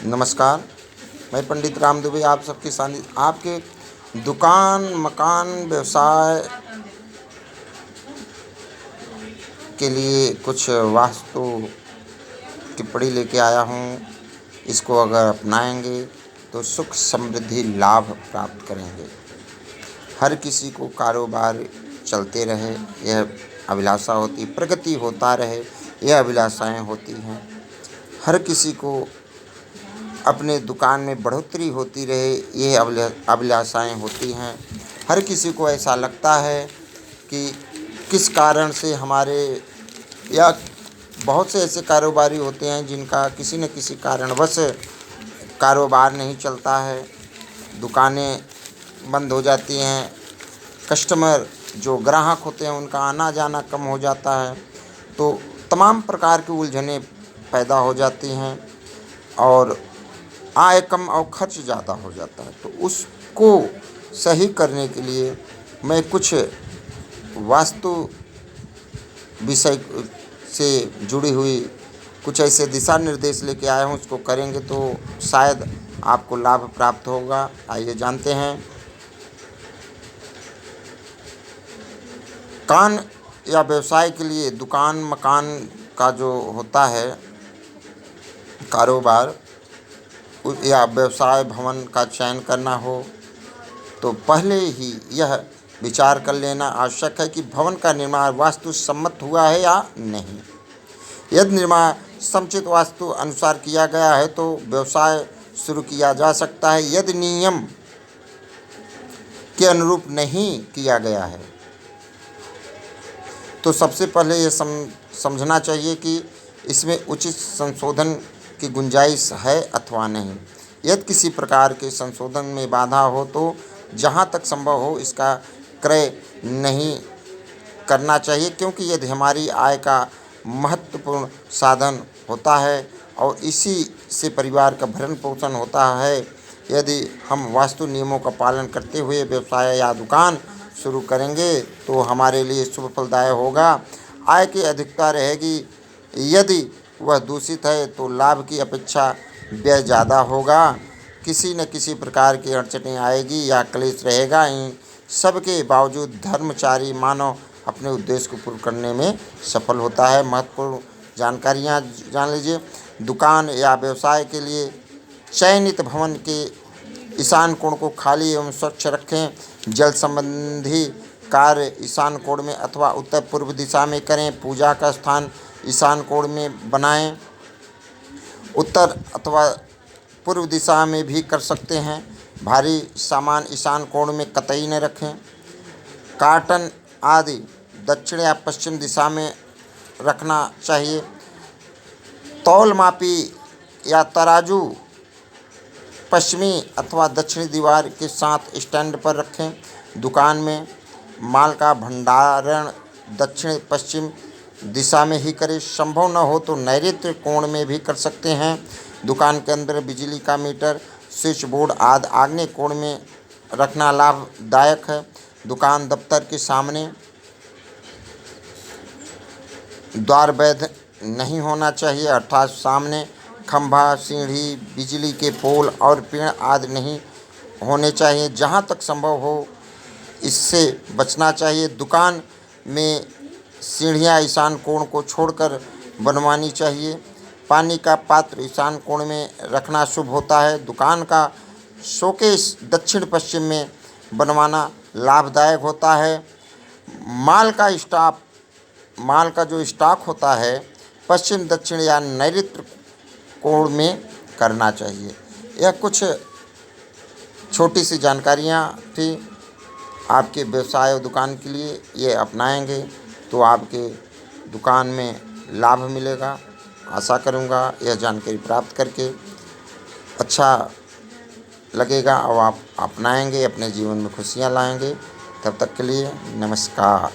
नमस्कार। मैं पंडित राम दुबे आप सबके सामने आपके दुकान, मकान, व्यवसाय के लिए कुछ वास्तु टिप्पणी लेके आया हूँ। इसको अगर अपनाएँगे तो सुख, समृद्धि, लाभ प्राप्त करेंगे। हर किसी को कारोबार चलते रहे, यह अभिलाषा होती, प्रगति होता रहे, यह अभिलाषाएँ होती हैं। हर किसी को अपने दुकान में बढ़ोतरी होती रहे, ये अभिलाषाएँ होती हैं। हर किसी को ऐसा लगता है कि किस कारण से हमारे या बहुत से ऐसे कारोबारी होते हैं जिनका किसी न किसी कारणवश कारोबार नहीं चलता है, दुकानें बंद हो जाती हैं, कस्टमर जो ग्राहक होते हैं उनका आना जाना कम हो जाता है, तो तमाम प्रकार की उलझनें पैदा हो जाती हैं और आय कम और खर्च ज़्यादा हो जाता है। तो उसको सही करने के लिए मैं कुछ वास्तु विषय से जुड़ी हुई कुछ ऐसे दिशा निर्देश लेके आया हूँ। उसको करेंगे तो शायद आपको लाभ प्राप्त होगा। आइए जानते हैं। कान या व्यवसाय के लिए दुकान, मकान का जो होता है कारोबार या व्यवसाय भवन का चयन करना हो तो पहले ही यह विचार कर लेना आवश्यक है कि भवन का निर्माण वास्तु सम्मत हुआ है या नहीं। यदि निर्माण समुचित वास्तु अनुसार किया गया है तो व्यवसाय शुरू किया जा सकता है। यदि नियम के अनुरूप नहीं किया गया है तो सबसे पहले यह समझना चाहिए कि इसमें उचित संशोधन की गुंजाइश है अथवा नहीं। यदि किसी प्रकार के संशोधन में बाधा हो तो जहाँ तक संभव हो इसका क्रय नहीं करना चाहिए, क्योंकि यदि हमारी आय का महत्वपूर्ण साधन होता है और इसी से परिवार का भरण पोषण होता है। यदि हम वास्तु नियमों का पालन करते हुए व्यवसाय या दुकान शुरू करेंगे तो हमारे लिए शुभ फलदायक होगा। आय की अधिकता रहेगी। यदि वह दूषित है तो लाभ की अपेक्षा व्यय ज़्यादा होगा। किसी न किसी प्रकार की अड़चनें आएगी या क्लेश रहेगा। इन सब के बावजूद धर्मचारी मानव अपने उद्देश्य को पूर्ण करने में सफल होता है। महत्वपूर्ण जानकारियाँ जान लीजिए। दुकान या व्यवसाय के लिए चयनित भवन के ईशान कोण को खाली एवं स्वच्छ रखें। जल संबंधी कार्य ईशान कोण में अथवा उत्तर पूर्व दिशा में करें। पूजा का स्थान ईशान कोण में बनाएं। उत्तर अथवा पूर्व दिशा में भी कर सकते हैं। भारी सामान ईशान कोण में कतई न रखें। कार्टन आदि दक्षिण या पश्चिम दिशा में रखना चाहिए। तौल मापी या तराजू पश्चिमी अथवा दक्षिणी दीवार के साथ स्टैंड पर रखें। दुकान में माल का भंडारण दक्षिण पश्चिम दिशा में ही करें। संभव न हो तो नैऋत्य कोण में भी कर सकते हैं। दुकान के अंदर बिजली का मीटर, स्विच बोर्ड आदि आग्नेय कोण में रखना लाभदायक है। दुकान दफ्तर के सामने द्वार वैध नहीं होना चाहिए, अर्थात सामने खंभा, सीढ़ी, बिजली के पोल और पेड़ आदि नहीं होने चाहिए। जहाँ तक संभव हो इससे बचना चाहिए। दुकान में सीढ़ियाँ ईशान कोण को छोड़कर बनवानी चाहिए। पानी का पात्र ईशान कोण में रखना शुभ होता है। दुकान का शोकेस दक्षिण पश्चिम में बनवाना लाभदायक होता है। माल का जो स्टॉक होता है पश्चिम, दक्षिण या नैऋत्य कोण में करना चाहिए। यह कुछ छोटी सी जानकारियाँ थी आपके व्यवसाय और दुकान के लिए। ये अपनाएंगे तो आपके दुकान में लाभ मिलेगा। आशा करूँगा यह जानकारी प्राप्त करके अच्छा लगेगा और आप अपनाएंगे, अपने जीवन में खुशियाँ लाएंगे। तब तक के लिए नमस्कार।